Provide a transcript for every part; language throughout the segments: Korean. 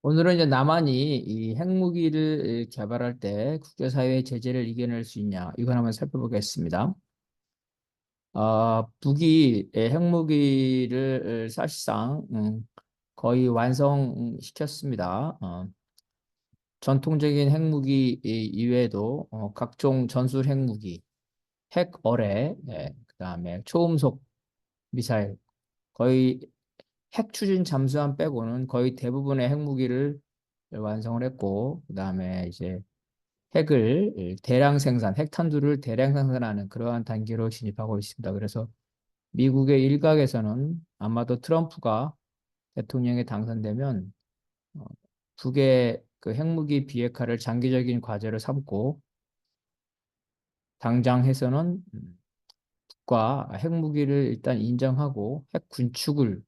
오늘은 이제 남한이 이 핵무기를 개발할 때 국제사회의 제재를 이겨낼 수 있냐, 이걸 한번 살펴보겠습니다. 북이 핵무기를 사실상 거의 완성시켰습니다. 전통적인 핵무기 이외에도 각종 전술 핵무기, 핵어뢰, 그다음에 초음속 미사일, 거의 핵 추진 잠수함 빼고는 거의 대부분의 핵무기를 완성을 했고, 그다음에 이제 핵을 대량 생산, 핵탄두를 대량 생산하는 그러한 단계로 진입하고 있습니다. 그래서 미국의 일각에서는 아마도 트럼프가 대통령에 당선되면 어, 북의 그 핵무기 비핵화를 장기적인 과제로 삼고, 당장 해서는 북과 핵무기를 일단 인정하고 핵 군축을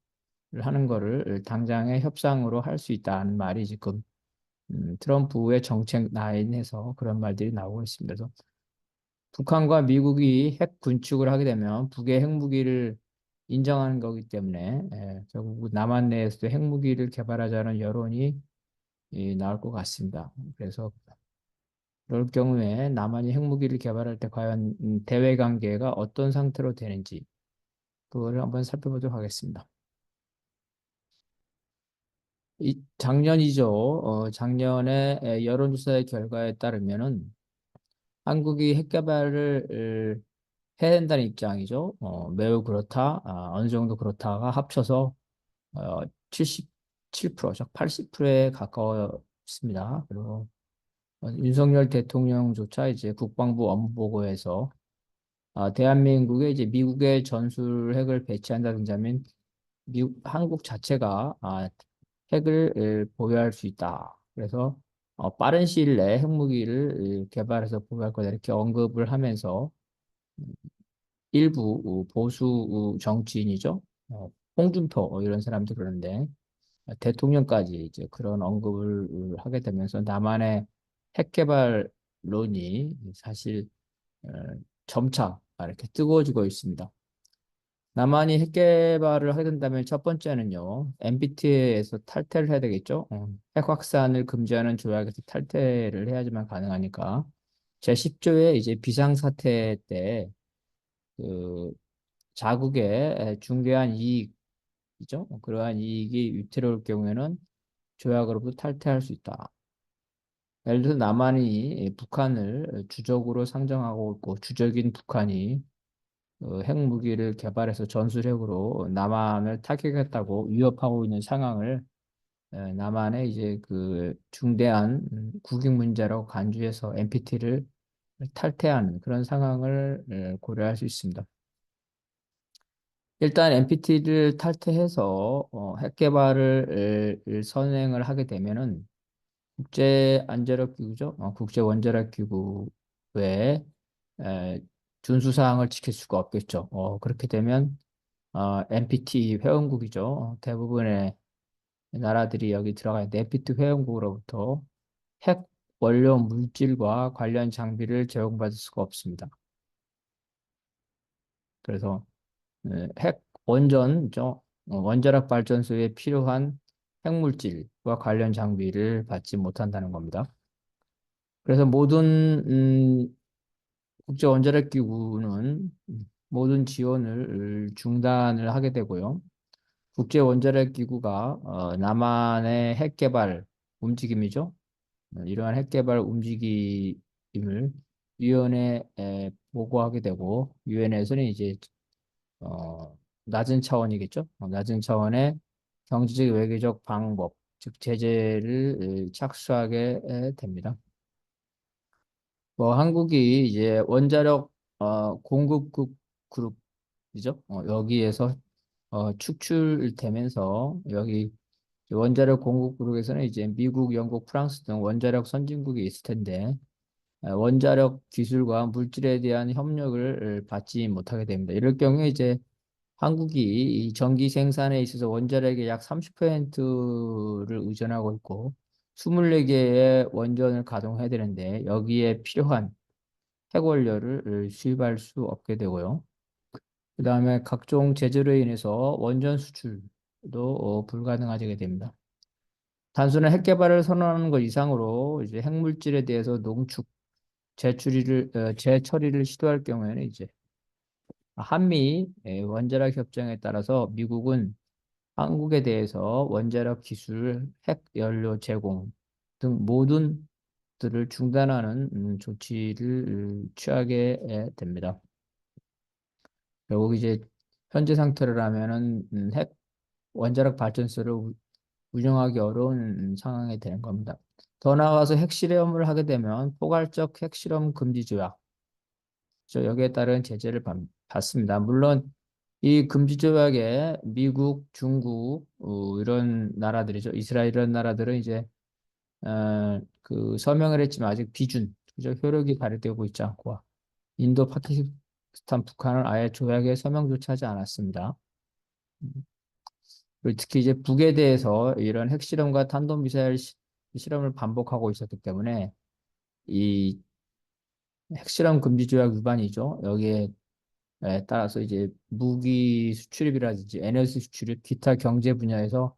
하는 거를 당장의 협상으로 할 수 있다는 말이 지금 트럼프의 정책 라인에서 그런 말들이 나오고 있습니다. 그래서 북한과 미국이 핵 군축을 하게 되면 북의 핵무기를 인정하는 거기 때문에 결국 남한 내에서도 핵무기를 개발하자는 여론이 나올 것 같습니다. 그래서 그럴 경우에 남한이 핵무기를 개발할 때 과연 대외 관계가 어떤 상태로 되는지 그거를 한번 살펴보도록 하겠습니다. 작년이죠. 작년에 여론조사의 결과에 따르면은 한국이 핵 개발을 해야 된다는 입장이죠. 매우 그렇다, 어느 정도 그렇다가 합쳐서 77%, 즉 80%에 가까웠습니다. 그리고 윤석열 대통령조차 이제 국방부 업무보고에서 대한민국에 이제 미국의 전술 핵을 배치한다든지 하면 한국 자체가 핵을 보유할 수 있다. 그래서 빠른 시일 내에 핵무기를 개발해서 보유할 거다 이렇게 언급을 하면서 일부 보수 정치인이죠. 홍준표 이런 사람들 그러는데 대통령까지 이제 그런 언급을 하게 되면서 남한의 핵 개발론이 사실 어, 점차 이렇게 뜨거워지고 있습니다. 남한이 핵 개발을 하게 된다면 첫 번째는요, NPT에서 탈퇴를 해야 되겠죠. 핵 확산을 금지하는 조약에서 탈퇴를 해야지만 가능하니까 제10조에 이제 비상사태 때 그 자국의 중대한 이익이죠. 그러한 이익이 위태로울 경우에는 조약으로부터 탈퇴할 수 있다. 예를 들어 남한이 북한을 주적으로 상정하고 있고 주적인 북한이 핵무기를 개발해서 전술핵으로 남한을 타격했다고 위협하고 있는 상황을 남한의 이제 그 중대한 국익 문제라고 간주해서 NPT를 탈퇴하는 그런 상황을 고려할 수 있습니다. 일단 NPT를 탈퇴해서 핵 개발을 선행을 하게 되면은 국제안전기구죠. 국제원자력기구의 에, 준수사항을 지킬 수가 없겠죠. 그렇게 되면 NPT 회원국이죠. 대부분의 나라들이 여기 들어가 있는 NPT 회원국으로부터 핵 원료 물질과 관련 장비를 제공받을 수가 없습니다. 그래서 핵 원전죠. 원자력 발전소에 필요한 핵물질과 관련 장비를 받지 못한다는 겁니다. 그래서 모든 국제원자력기구는 모든 지원을 중단을 하게 되고요. 국제원자력기구가 남한의 핵개발 움직임이죠. 이러한 핵개발 움직임을 유엔에 보고하게 되고 유엔에서는 이제 낮은 차원이겠죠. 낮은 차원의 경제적 외교적 방법, 즉 제재를 착수하게 됩니다. 뭐 한국이 이제 원자력 공급국 그룹이죠. 여기에서 축출되면서 여기 원자력 공급 그룹에서는 이제 미국, 영국, 프랑스 등 원자력 선진국이 있을 텐데 원자력 기술과 물질에 대한 협력을 받지 못하게 됩니다. 이럴 경우에 이제 한국이 이 전기 생산에 있어서 원자력의 약 30%를 의존하고 있고 24개의 원전을 가동해야 되는데 여기에 필요한 핵원료를 수입할 수 없게 되고요. 그다음에 각종 제재로 인해서 원전 수출도 불가능하게 됩니다. 단순한 핵 개발을 선언하는 것 이상으로 이제 핵물질에 대해서 농축, 재처리를 시도할 경우에는 이제 한미 원자력 협정에 따라서 미국은 한국에 대해서 원자력 기술, 핵 연료 제공 등 모든 들을 중단하는 조치를 취하게 됩니다. 결국 이제 현재 상태로라면은 핵 원자력 발전소를 운영하기 어려운 상황이 되는 겁니다. 더 나아가서 핵실험을 하게 되면 포괄적 핵실험 금지 조약, 여기에 따른 제재를 받습니다. 물론 이 금지 조약에 미국, 중국 이런 나라들이죠. 이스라엘 이런 나라들은 이제 그 서명을 했지만 아직 비준, 그죠? 효력이 발휘되고 있지 않고 인도, 파키스탄, 북한은 아예 조약에 서명조차 하지 않았습니다. 그리고 특히 이제 북에 대해서 이런 핵실험과 탄도미사일 실험을 반복하고 있었기 때문에 이 핵실험 금지 조약 위반이죠. 여기에 따라서 이제 무기 수출입이라든지 에너지 수출입, 기타 경제 분야에서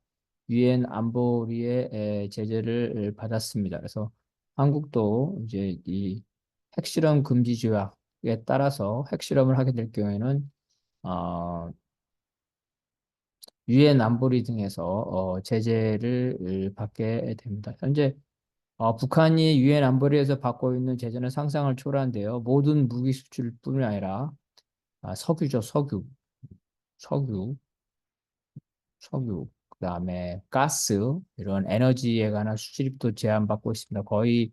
유엔 안보리의 제재를 받았습니다. 그래서 한국도 이제 이 핵실험 금지 조약에 따라서 핵실험을 하게 될 경우에는 어, 유엔 안보리 등에서 제재를 받게 됩니다. 현재 북한이 유엔 안보리에서 받고 있는 제재는 상상을 초월한데요. 모든 무기 수출뿐이 아니라 석유죠, 석유, 그다음에 가스 이런 에너지에 관한 수출입도 제한받고 있습니다. 거의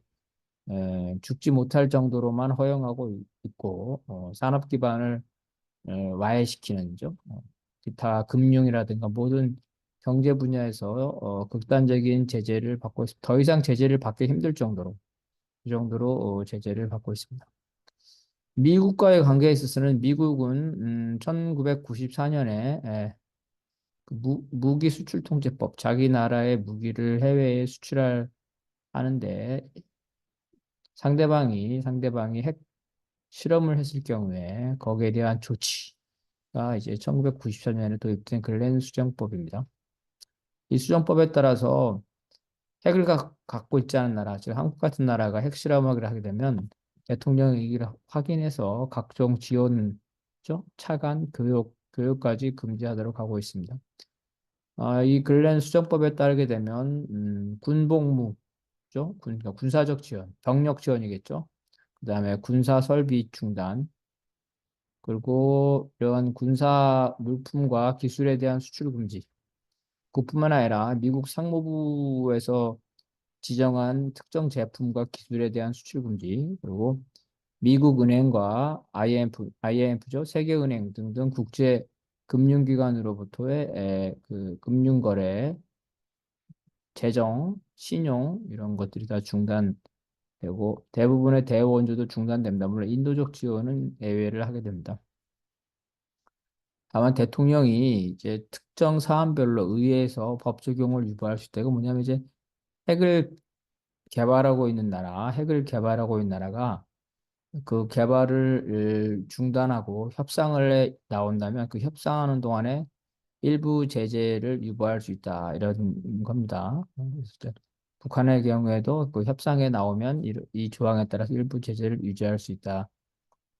죽지 못할 정도로만 허용하고 있고 산업 기반을 와해시키는죠. 기타 금융이라든가 모든 경제 분야에서 극단적인 제재를 받고 있습니다. 더 이상 제재를 받기 힘들 정도로 그 정도로 제재를 받고 있습니다. 미국과의 관계에 있어서는 미국은 1994년에 무기 수출 통제법, 자기 나라의 무기를 해외에 수출할 하는데 상대방이 핵 실험을 했을 경우에 거기에 대한 조치가 이제 1994년에 도입된 글렌 수정법입니다. 이 수정법에 따라서 핵을 갖고 있지 않은 나라, 즉 한국 같은 나라가 핵 실험을 하게 되면 대통령이 이를 확인해서 각종 지원죠, 차관, 교육까지 금지하도록 하고 있습니다. 이 글렌 수정법에 따르게 되면 군복무죠, 그러니까 군사적 지원, 병력 지원이겠죠. 그다음에 군사 설비 중단, 그리고 이런 군사 물품과 기술에 대한 수출 금지. 그뿐만 아니라 미국 상무부에서 지정한 특정 제품과 기술에 대한 수출 금지, 그리고 미국 은행과 IMF죠, 세계은행 등등 국제 금융기관으로부터의 그 금융거래, 재정, 신용 이런 것들이 다 중단되고 대부분의 대원조도 중단됩니다. 물론 인도적 지원은 예외를 하게 됩니다. 다만 대통령이 이제 특정 사안별로 의회에서 법 적용을 유보할 수 있다. 이거 뭐냐면 이제 핵을 핵을 개발하고 있는 나라가 그 개발을 중단하고 협상을 나온다면 그 협상하는 동안에 일부 제재를 유보할 수 있다. 이런 겁니다. 그래서 이제 북한의 경우에도 그 협상에 나오면 이 조항에 따라서 일부 제재를 유지할 수 있다.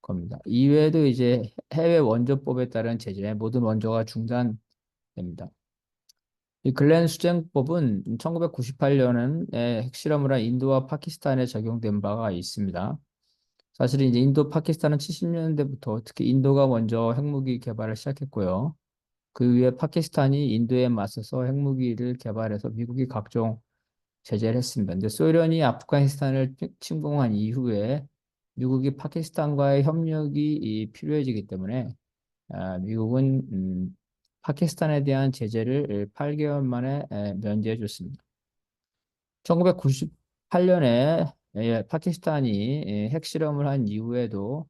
겁니다. 이외에도 이제 해외 원조법에 따른 제재, 모든 원조가 중단됩니다. 이 글렌 수정법은 1998년에 핵실험을 한 인도와 파키스탄에 적용된 바가 있습니다. 사실 이제 인도, 파키스탄은 70년대부터 특히 인도가 먼저 핵무기 개발을 시작했고요. 그 위에 파키스탄이 인도에 맞서서 핵무기를 개발해서 미국이 각종 제재를 했습니다. 근데 소련이 아프가니스탄을 침공한 이후에 미국이 파키스탄과의 협력이 필요해지기 때문에 미국은 파키스탄에 대한 제재를 8개월 만에 면제해 줬습니다. 1998년에 파키스탄이 핵실험을 한 이후에도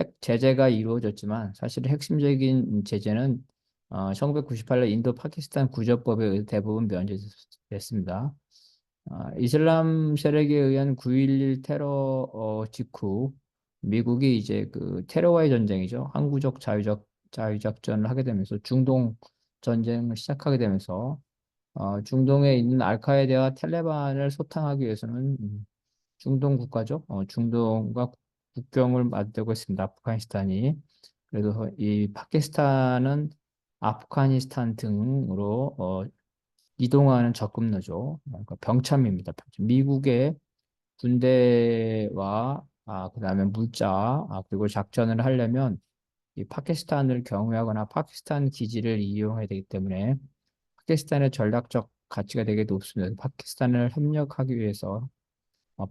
핵 제재가 이루어졌지만 사실 핵심적인 제재는 1998년 인도 파키스탄 구조법에 의해 대부분 면제됐습니다. 이슬람 세력에 의한 9.11 테러 직후 미국이 이제 그 테러와의 전쟁이죠. 항구적 자유작전을 하게 되면서 중동 전쟁을 시작하게 되면서 중동에 있는 알카에다와 탈레반을 소탕하기 위해서는 중동 국가죠. 중동과 국경을 맞대고 있습니다. 아프가니스탄이. 그래서 이 파키스탄은 아프가니스탄 등으로 이동하는 적금로죠. 그러니까 병참입니다. 병참. 미국의 군대와 그다음에 물자 그리고 작전을 하려면 이 파키스탄을 경유하거나 파키스탄 기지를 이용해야 되기 때문에 파키스탄의 전략적 가치가 되게 높습니다. 파키스탄을 협력하기 위해서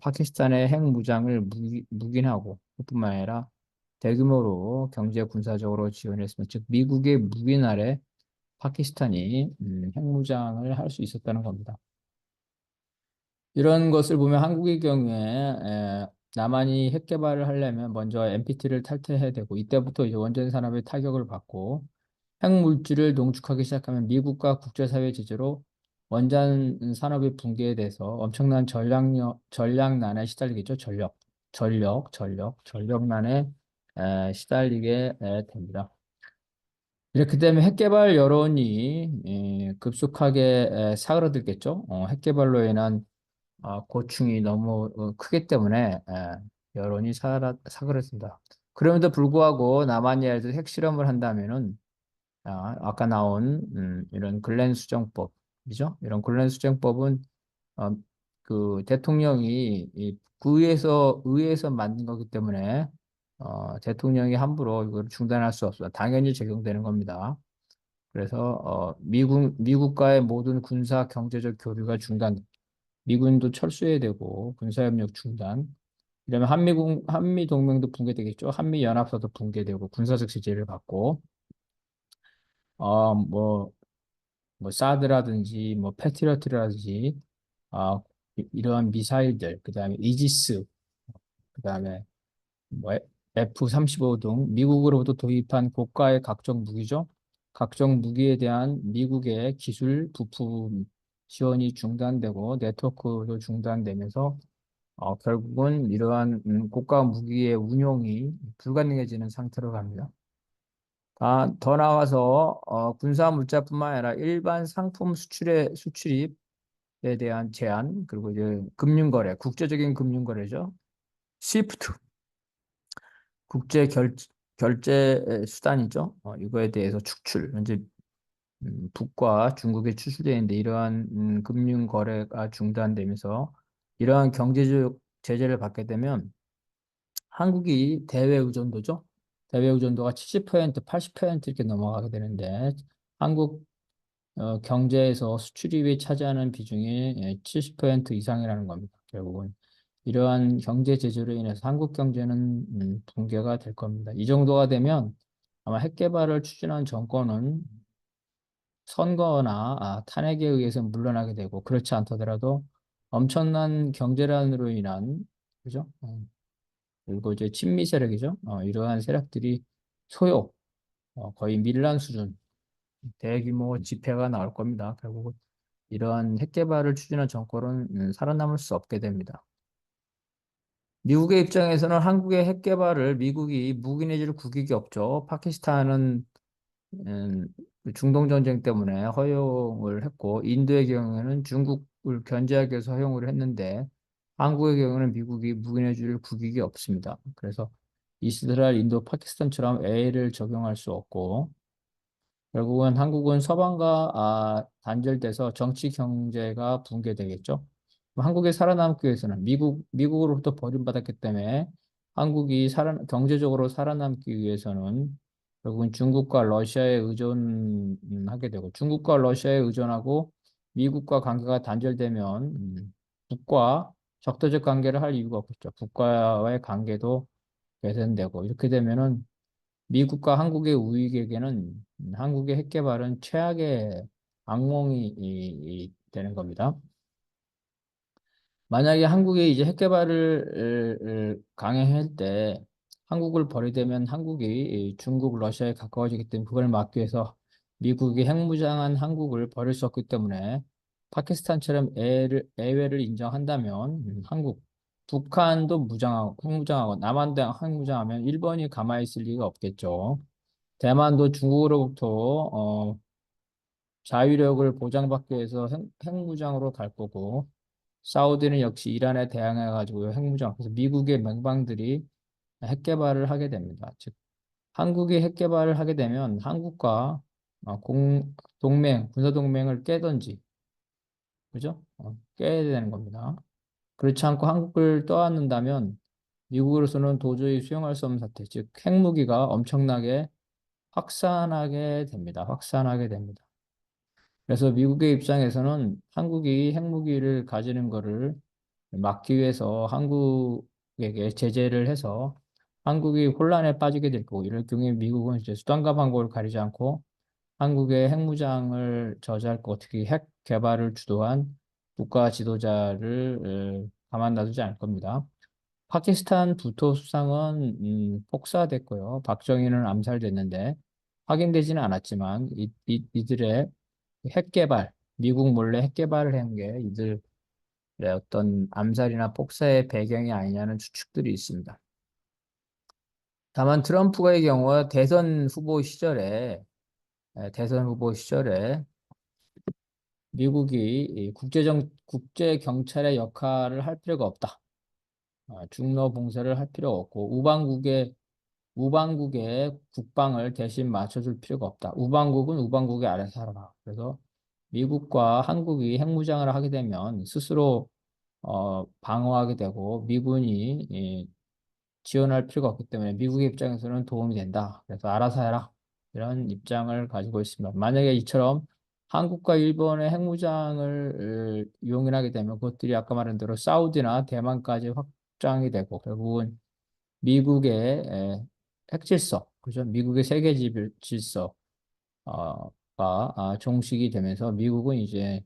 파키스탄의 핵무장을 묵인하고 그뿐만 아니라 대규모로 경제 군사적으로 지원했으면 즉 미국의 묵인 아래 파키스탄이 핵무장을 할 수 있었다는 겁니다. 이런 것을 보면 한국의 경우에 남한이 핵 개발을 하려면 먼저 NPT를 탈퇴해야 되고 이때부터 이제 원전 산업의 타격을 받고 핵물질을 농축하기 시작하면 미국과 국제사회 제재로 원전 산업의 붕괴에 대해서 엄청난 전략난에 시달리겠죠. 전력난에 시달리게 됩니다. 이렇게 되면 핵개발 여론이 급속하게 사그라들겠죠. 핵개발로 인한 고충이 너무 크기 때문에 여론이 사그라든다. 그럼에도 불구하고 남한이 예를 들어 핵실험을 한다면은 아까 나온 이런 글렌 수정법이죠. 이런 글렌 수정법은 어, 그 대통령이 이 의회에서 만든 거기 때문에 대통령이 함부로 이걸 중단할 수 없어요. 당연히 적용되는 겁니다. 그래서 미국과의 모든 군사 경제적 교류가 중단, 미군도 철수해야 되고 군사협력 중단. 이러면 한미 동맹도 붕괴되겠죠. 한미 연합사도 붕괴되고 군사적 제재를 받고 어, 뭐, 뭐 사드라든지 뭐 패트리어트라든지 이러한 미사일들, 그다음에 이지스, 그다음에 뭐 F-35 등 미국으로부터 도입한 고가의 각종 무기죠. 각종 무기에 대한 미국의 기술 부품 지원이 중단되고 네트워크도 중단되면서 결국은 이러한 고가 무기의 운용이 불가능해지는 상태로 갑니다. 더 나아가서 군사 물자뿐만 아니라 일반 상품 수출입에 대한 제한, 그리고 이제 금융거래, 국제적인 금융거래죠. 시프트, 국제 결제 수단이죠. 이거에 대해서 축출, 현재 북과 중국에 추출되어 있는데 이러한 금융거래가 중단되면서 이러한 경제적 제재를 받게 되면 한국이 대외 의존도죠. 대외 의존도가 70%, 80% 이렇게 넘어가게 되는데 한국 경제에서 수출입이 차지하는 비중이 70% 이상이라는 겁니다. 결국은 이러한 경제 제재로 인해서 한국 경제는 붕괴가 될 겁니다. 이 정도가 되면 아마 핵 개발을 추진한 정권은 선거나 탄핵에 의해서 물러나게 되고 그렇지 않더라도 엄청난 경제난으로 인한 그죠? 그리고 이제 친미 세력이죠. 이러한 세력들이 소요, 거의 밀란 수준 대규모 집회가 나올 겁니다. 결국 이러한 핵 개발을 추진한 정권은 살아남을 수 없게 됩니다. 미국의 입장에서는 한국의 핵 개발을 미국이 묵인해줄 국익이 없죠. 파키스탄은 음, 중동 전쟁 때문에 허용을 했고 인도의 경우에는 중국을 견제하기 위해서 허용을 했는데 한국의 경우는 미국이 묵인해줄 국익이 없습니다. 그래서 이스라엘, 인도, 파키스탄처럼 A를 적용할 수 없고 결국은 한국은 서방과 단절돼서 정치 경제가 붕괴되겠죠. 한국이 살아남기 위해서는 미국으로부터 버림받았기 때문에 한국이 경제적으로 살아남기 위해서는 결국은 중국과 러시아에 의존하게 되고 중국과 러시아에 의존하고 미국과 관계가 단절되면 북과 적대적 관계를 할 이유가 없겠죠. 북과의 관계도 개선되고 이렇게 되면은 미국과 한국의 우익에게는 한국의 핵 개발은 최악의 악몽이 되는 겁니다. 만약에 한국이 이제 핵 개발을 강행할 때 한국을 버리되면 한국이 이 중국, 러시아에 가까워지기 때문에 그걸 막기 위해서 미국이 핵무장한 한국을 버릴 수 없기 때문에 파키스탄처럼 예외를 인정한다면 한국, 북한도 핵무장하고 남한도 핵무장하면 일본이 가만히 있을 리가 없겠죠. 대만도 중국으로부터 자유력을 보장받기 위해서 핵무장으로 갈 거고, 사우디는 역시 이란에 대항해가지고 핵무장, 그래서 미국의 맹방들이 핵 개발을 하게 됩니다. 즉, 한국이 핵 개발을 하게 되면 한국과 동맹, 군사 동맹을 깨든지, 그죠? 깨야 되는 겁니다. 그렇지 않고 한국을 떠안는다면 미국으로서는 도저히 수용할 수 없는 사태, 즉 핵무기가 엄청나게 확산하게 됩니다. 확산하게 됩니다. 그래서 미국의 입장에서는 한국이 핵무기를 가지는 것을 막기 위해서 한국에게 제재를 해서 한국이 혼란에 빠지게 될 거고, 이럴 경우에 미국은 이제 수단과 방법을 가리지 않고 한국의 핵무장을 저지할 거, 특히 핵 개발을 주도한 국가 지도자를 가만 놔두지 않을 겁니다. 파키스탄 부토 수상은 폭사됐고요. 박정희는 암살됐는데 확인되지는 않았지만 이들의 핵 개발, 미국 몰래 핵 개발을 한 게 이들의 어떤 암살이나 폭사의 배경이 아니냐는 추측들이 있습니다. 다만 트럼프의 경우 대선 후보 시절에 미국이 이 국제 경찰의 역할을 할 필요가 없다. 중로 봉쇄를 할 필요가 없고 우방국의 국방을 대신 맞춰줄 필요가 없다. 우방국은 우방국의 알아서 살아라. 그래서 미국과 한국이 핵무장을 하게 되면 스스로 방어하게 되고 미군이 지원할 필요가 없기 때문에 미국의 입장에서는 도움이 된다. 그래서 알아서 해라. 이런 입장을 가지고 있습니다. 만약에 이처럼 한국과 일본의 핵무장을 이용하게 되면 그것들이 아까 말한 대로 사우디나 대만까지 확장이 되고 결국은 미국의 핵질서, 그죠? 미국의 세계 질서가 종식이 되면서 미국은 이제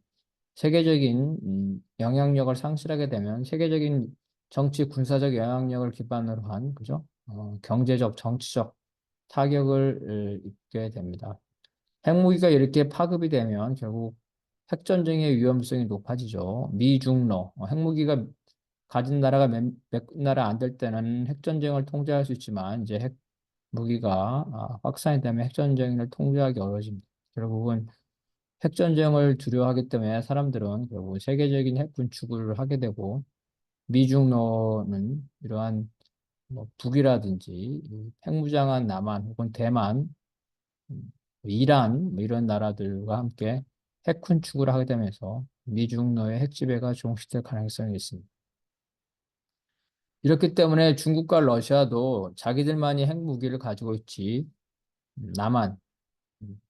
세계적인 영향력을 상실하게 되면 세계적인 정치 군사적 영향력을 기반으로 한 그죠? 경제적 정치적 타격을 입게 됩니다. 핵무기가 이렇게 파급이 되면 결국 핵전쟁의 위험성이 높아지죠. 미중러 핵무기가 가진 나라가 몇 나라 안 될 때는 핵전쟁을 통제할 수 있지만 이제 핵무기가 확산이 되면 핵전쟁을 통제하기 어려워집니다. 결국은 핵전쟁을 두려워하기 때문에 사람들은 결국 세계적인 핵 군축을 하게 되고 미중로는 이러한 뭐 북이라든지 이 핵무장한 남한 혹은 대만, 음, 이란 뭐 이런 나라들과 함께 핵 군축을 하게 되면서 미중로의 핵 지배가 종식될 가능성이 있습니다. 이렇기 때문에 중국과 러시아도 자기들만이 핵무기를 가지고 있지 남한, 음,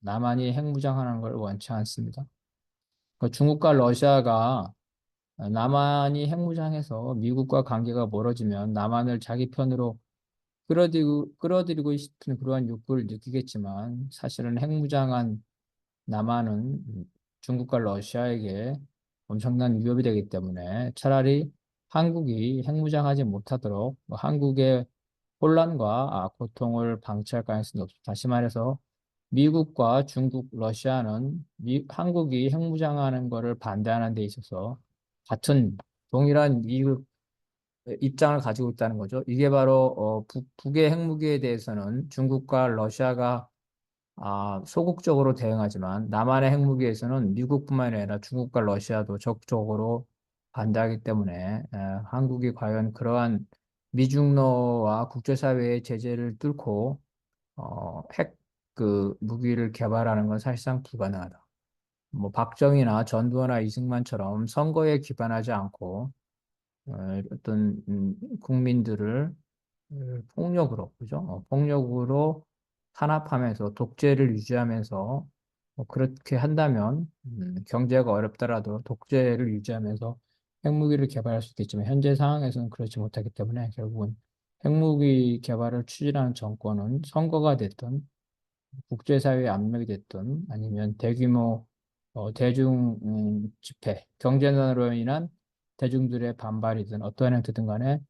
남한이 핵무장하는 걸 원치 않습니다. 그 중국과 러시아가 남한이 핵무장해서 미국과 관계가 멀어지면 남한을 자기 편으로 끌어들이고 싶은 그러한 욕구를 느끼겠지만 사실은 핵무장한 남한은 중국과 러시아에게 엄청난 위협이 되기 때문에 차라리 한국이 핵무장하지 못하도록 뭐 한국의 혼란과 고통을 방치할 가능성이 높습니다. 다시 말해서 미국과 중국, 러시아는 한국이 핵무장하는 것을 반대하는 데 있어서 같은 동일한 이익, 입장을 가지고 있다는 거죠. 이게 바로 북의 핵무기에 대해서는 중국과 러시아가 소극적으로 대응하지만 남한의 핵무기에서는 미국뿐만 아니라 중국과 러시아도 적극적으로 반대하기 때문에 한국이 과연 그러한 미중러와 국제사회의 제재를 뚫고 핵 그 무기를 개발하는 건 사실상 불가능하다. 뭐 박정희나 전두환이나 이승만처럼 선거에 기반하지 않고 어떤 국민들을 폭력으로 그죠? 폭력으로 탄압하면서 독재를 유지하면서 그렇게 한다면 경제가 어렵더라도 독재를 유지하면서 핵무기를 개발할 수 있겠지만 현재 상황에서는 그렇지 못하기 때문에 결국은 핵무기 개발을 추진하는 정권은 선거가 됐든 국제사회의 압력이 됐든 아니면 대규모 대중 경제난으로 인한 대중들의 반발이든 어떠한 형태든 간에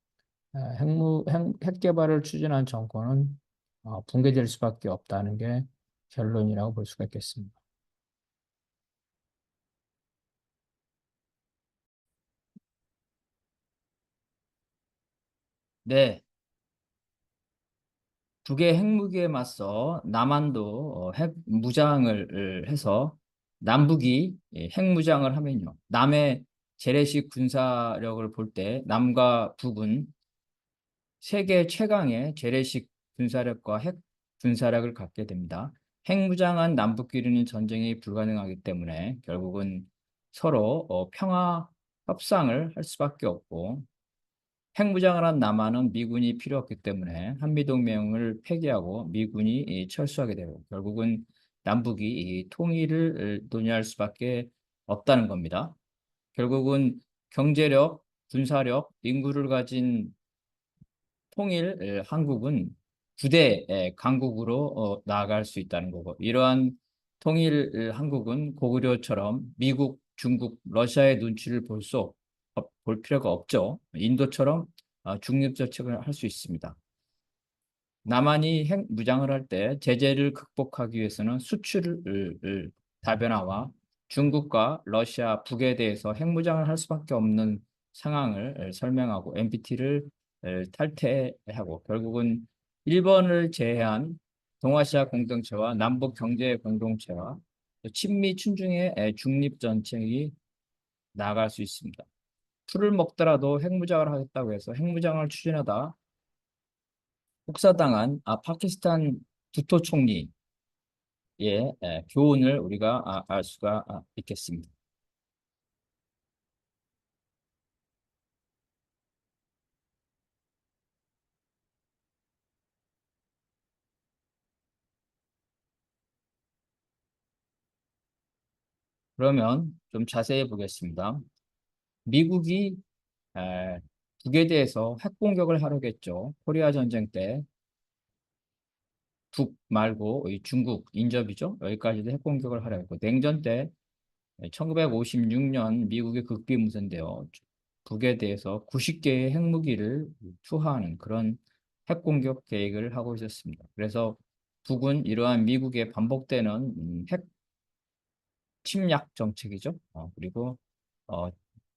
핵 개발을 추진한 정권은 붕괴될 수밖에 없다는 게 결론이라고 볼 수가 있겠습니다. 네, 북의 핵무기에 맞서 남한도 핵 무장을 해서 남북이 핵무장을 하면요. 남의 재래식 군사력을 볼 때 남과 북은 세계 최강의 재래식 군사력과 핵 군사력을 갖게 됩니다. 핵무장한 남북끼리는 전쟁이 불가능하기 때문에 결국은 서로 평화 협상을 할 수밖에 없고, 핵무장을 한 남한은 미군이 필요 없기 때문에 한미동맹을 폐기하고 미군이 철수하게 되고 결국은 남북이 이 통일을 논의할 수밖에 없다는 겁니다. 결국은 경제력, 군사력, 인구를 가진 통일 한국은 부대 강국으로 나아갈 수 있다는 거고, 이러한 통일 한국은 고구려처럼 미국, 중국, 러시아의 눈치를 볼 필요가 없죠. 인도처럼 중립정책을 할 수 있습니다. 남한이 핵 무장을 할 때 제재를 극복하기 위해서는 수출을 다변화와 중국과 러시아, 북에 대해서 핵 무장을 할 수밖에 없는 상황을 설명하고 NPT를 탈퇴하고 결국은 일본을 제외한 동아시아 공동체와 남북 경제 공동체와 친미 친중의 중립 정책이 나아갈 수 있습니다. 풀을 먹더라도 핵무장을 하겠다고 해서 핵무장을 추진하다 폭사당한 파키스탄 부토 총리의 교훈을 우리가 알 수가 있겠습니다. 그러면 좀 자세히 보겠습니다. 미국이 에, 북에 대해서 핵 공격을 하려겠죠. 코리아 전쟁 때 북 말고 이 중국 인접이죠. 여기까지도 핵 공격을 하려고 했고, 냉전 때 1956년 미국의 극비무선대요. 북에 대해서 90개의 핵무기를 투하하는 그런 핵공격 계획을 하고 있었습니다. 그래서 북은 이러한 미국의 반복되는 핵 침략 정책이죠. 그리고 어,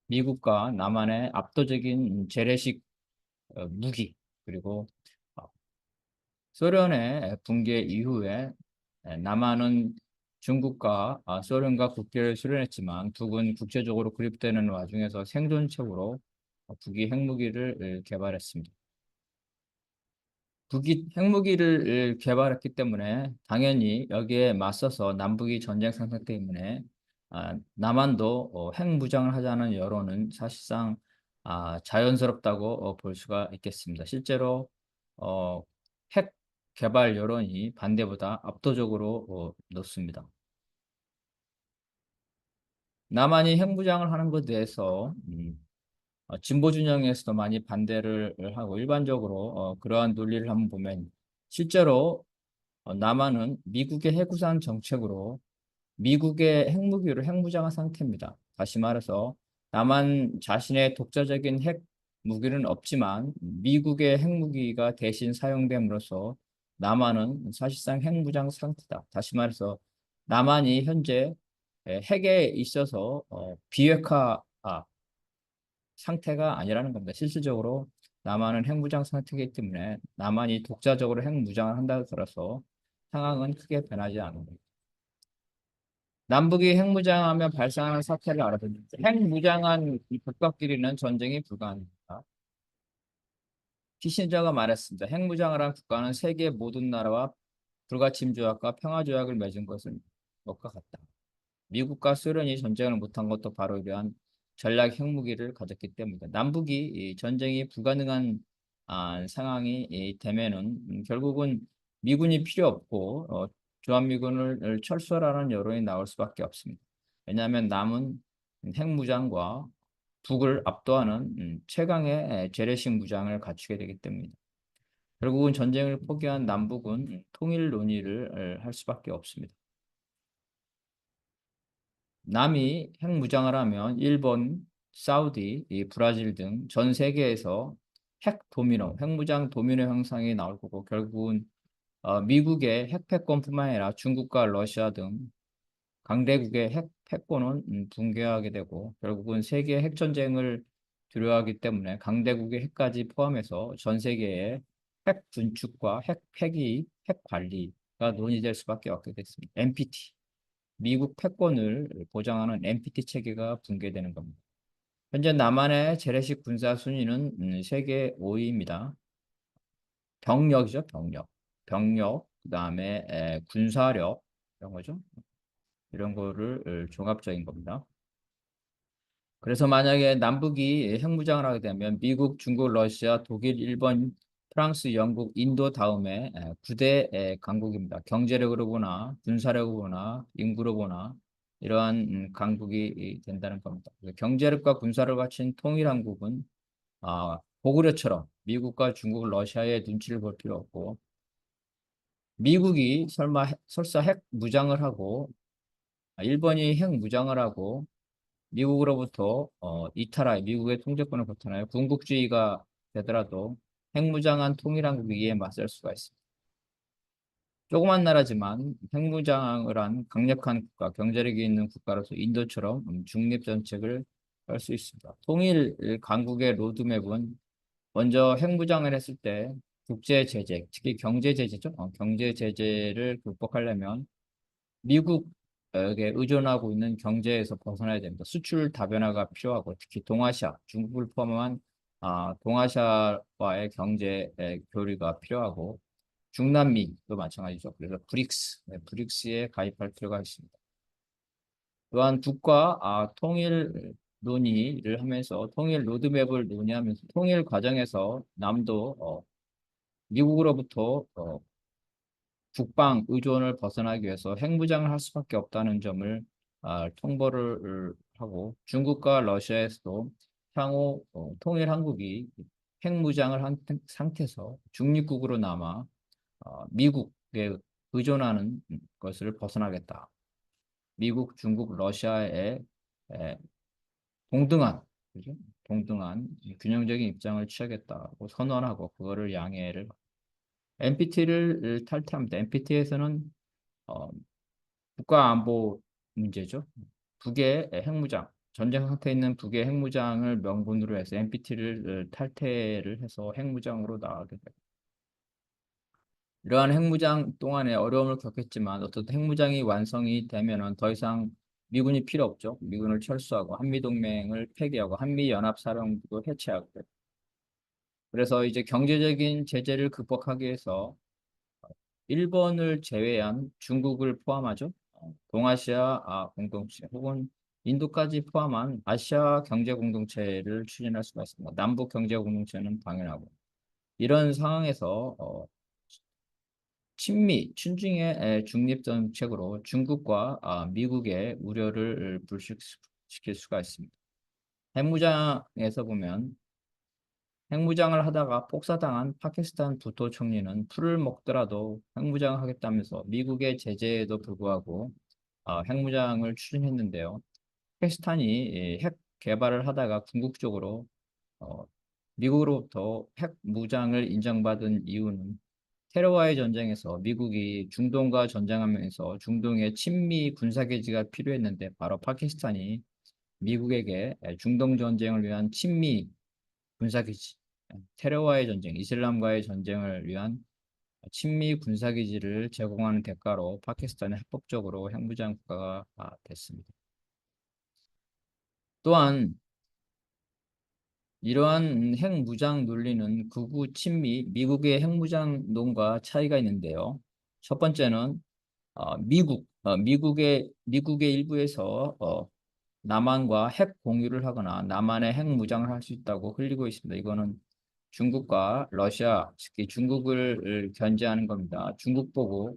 미국과 남한의 압도적인 재래식 무기, 그리고 어, 소련의 붕괴 이후에 남한은 중국과 소련과 국교를 수련했지만 북은 국제적으로 고립되는 와중에서 생존책으로 북이 핵무기를 개발했습니다. 북이 핵무기를 개발했기 때문에 당연히 여기에 맞서서 남북이 전쟁 상태 때문에 남한도 핵무장을 하자는 여론은 사실상 자연스럽다고 볼 수가 있겠습니다. 실제로 어, 핵 개발 여론이 반대보다 압도적으로 높습니다. 남한이 핵무장을 하는 것에 대해서 진보 진영에서도 많이 반대를 하고, 일반적으로 그러한 논리를 한번 보면 실제로 남한은 미국의 핵우산 정책으로 미국의 핵무기로 핵무장한 상태입니다. 다시 말해서 남한 자신의 독자적인 핵무기는 없지만 미국의 핵무기가 대신 사용됨으로써 남한은 사실상 핵무장 상태다. 다시 말해서 남한이 현재 핵에 있어서 비핵화 상태가 아니라는 겁니다. 실질적으로 남한은 핵무장 상태이기 때문에 남한이 독자적으로 핵무장을 한다고 들어서 상황은 크게 변하지 않습니다. 남북이 핵무장하며 발생하는 사태를 알아듣는 핵무장한 이 국가끼리는 전쟁이 불가능합니다. 키신저가 말했습니다. 핵무장을 한 국가는 세계 모든 나라와 불가침 조약과 평화 조약을 맺은 것은 것과 같다. 미국과 소련이 전쟁을 못한 것도 바로 이러한 전략 핵무기를 가졌기 때문이다. 남북이 이 전쟁이 불가능한 상황이 되면은 결국은 미군이 필요 없고 주한미군을 철수하라는 여론이 나올 수밖에 없습니다. 왜냐하면 남은 핵무장과 북을 압도하는 최강의 재래식 무장을 갖추게 되기 때문입니다. 결국은 전쟁을 포기한 남북은 통일 논의를 할 수밖에 없습니다. 남이 핵무장을 하면 일본, 사우디, 이 브라질 등 전 세계에서 핵 도미노, 핵무장 도미노 현상이 나올 거고, 결국은 미국의 핵 패권뿐만 아니라 중국과 러시아 등 강대국의 핵 패권은 붕괴하게 되고, 결국은 세계 핵전쟁을 두려워하기 때문에 강대국의 핵까지 포함해서 전 세계의 핵 분축과 핵 폐기, 핵 관리가 논의될 수밖에 없게 됐습니다. NPT. 미국 패권을 보장하는 NPT 체계가 붕괴되는 겁니다. 현재 남한의 재래식 군사 순위는 세계 5위입니다. 병력이죠, 병력. 병력, 그다음에 군사력 이런 거죠. 이런 거를 종합적인 겁니다. 그래서 만약에 남북이 핵무장을 하게 되면 미국, 중국, 러시아, 독일, 일본, 프랑스, 영국, 인도 다음에 9대 강국입니다. 경제력으로 보나 군사력으로 보나 인구로 보나 이러한 강국이 된다는 겁니다. 경제력과 군사를 갖춘 통일한국은 고구려처럼 미국과 중국, 러시아의 눈치를 볼 필요 없고 미국이 설사 핵 무장을 하고 일본이 핵 무장을 하고 미국으로부터 미국의 통제권을 벗어나요. 군국주의가 되더라도 핵무장한 통일한국에 맞설 수가 있습니다. 조그만 나라지만 핵무장을 한 강력한 국가, 경제력이 있는 국가로서 인도처럼 중립 정책을 할 수 있습니다. 통일 강국의 로드맵은 먼저 핵무장을 했을 때 국제 제재, 특히 경제 제재죠. 경제 제재를 극복하려면 미국에게 의존하고 있는 경제에서 벗어나야 됩니다. 수출 다변화가 필요하고 특히 동아시아, 중국을 포함한 동아시아와의 경제 교류가 필요하고 중남미도 마찬가지죠. 그래서 브릭스에 가입할 필요가 있습니다. 또한 국가 통일 논의를 하면서 통일 로드맵을 논의하면서 통일 과정에서 남도 미국으로부터 국방 의존을 벗어나기 위해서 핵무장을 할 수밖에 없다는 점을 통보를 하고 중국과 러시아에서도 향후 통일 한국이 핵무장을 한 상태에서 중립국으로 남아 미국에 의존하는 것을 벗어나겠다. 미국, 중국, 러시아의 에, 동등한 그죠? 동등한 균형적인 입장을 취하겠다고 선언하고 그거를 양해를 NPT를 탈퇴합니다. NPT에서는 국가 안보 문제죠. 북의 핵무장, 전쟁 상태에 있는 북의 핵무장을 명분으로 해서 NPT를 탈퇴를 해서 핵무장으로 나가게 됩니다. 이러한 핵무장 동안에 어려움을 겪었지만 어떤 핵무장이 완성이 되면은 더 이상 미군이 필요 없죠. 미군을 철수하고 한미동맹을 폐기하고 한미연합사령부도 해체하고 그래서 이제 경제적인 제재를 극복하기 위해서 일본을 제외한 중국을 포함하죠. 동아시아 공동체 혹은 인도까지 포함한 아시아 경제 공동체를 추진할 수가 있습니다. 남북 경제 공동체는 당연하고 이런 상황에서 친미, 친중의 중립 정책으로 중국과 미국의 우려를 불식시킬 수가 있습니다. 핵무장에서 보면 핵무장을 하다가 폭사당한 파키스탄 부토 총리는 풀을 먹더라도 핵무장을 하겠다면서 미국의 제재에도 불구하고 핵무장을 추진했는데요. 파키스탄이 핵 개발을 하다가 궁극적으로 어, 미국으로부터 핵무장을 인정받은 이유는 테러와의 전쟁에서 미국이 중동과 전쟁하면서 중동에 친미 군사기지가 필요했는데 바로 파키스탄이 미국에게 중동 전쟁을 위한 친미 군사기지, 테러와의 전쟁, 이슬람과의 전쟁을 위한 친미 군사기지를 제공하는 대가로 파키스탄이 합법적으로 핵무장 국가가 됐습니다. 또한 이러한 핵무장 논리는 극우 친미 미국의 핵무장론과 차이가 있는데요. 첫 번째는 미국의 일부에서 남한과 핵 공유를 하거나 남한의 핵 무장을 할 수 있다고 흘리고 있습니다. 이거는 중국과 러시아, 특히 중국을 견제하는 겁니다. 중국 보고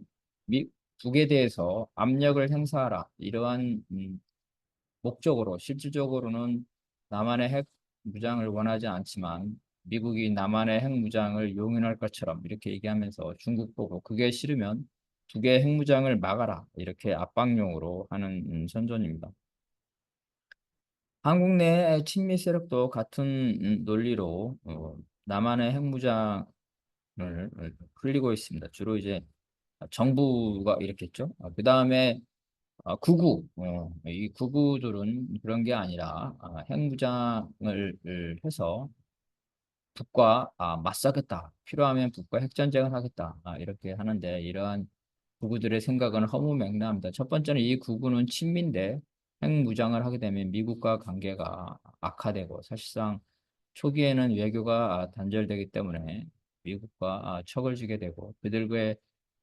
북에 대해서 압력을 행사하라. 이러한 목적으로 실질적으로는 남한의 핵 무장을 원하지 않지만 미국이 남한의 핵 무장을 용인할 것처럼 이렇게 얘기하면서 중국 보고 그게 싫으면 북의 핵 무장을 막아라. 이렇게 압박용으로 하는 선전입니다. 한국 내 친미 세력도 같은 논리로 남한의 핵무장을 흘리고 있습니다. 주로 이제 정부가 일으켰죠. 그 다음에 이 구구들은 그런 게 아니라 핵무장을 해서 북과 맞서겠다. 필요하면 북과 핵전쟁을 하겠다. 이렇게 하는데 이러한 구구들의 생각은 허무맹랑합니다. 첫 번째는 이 구구는 친미인데 핵무장을 하게 되면 미국과 관계가 악화되고 사실상 초기에는 외교가 단절되기 때문에 미국과 척을 지게 되고 그들과의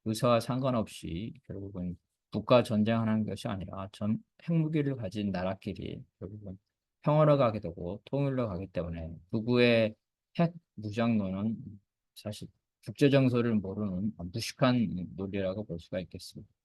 의사와 상관없이 결국은 국가 전쟁하는 것이 아니라 핵무기를 가진 나라끼리 결국은 평화로 가게 되고 통일로 가기 때문에 극우의 핵 무장론은 사실 국제 정서를 모르는 무식한 논리라고 볼 수가 있겠습니다.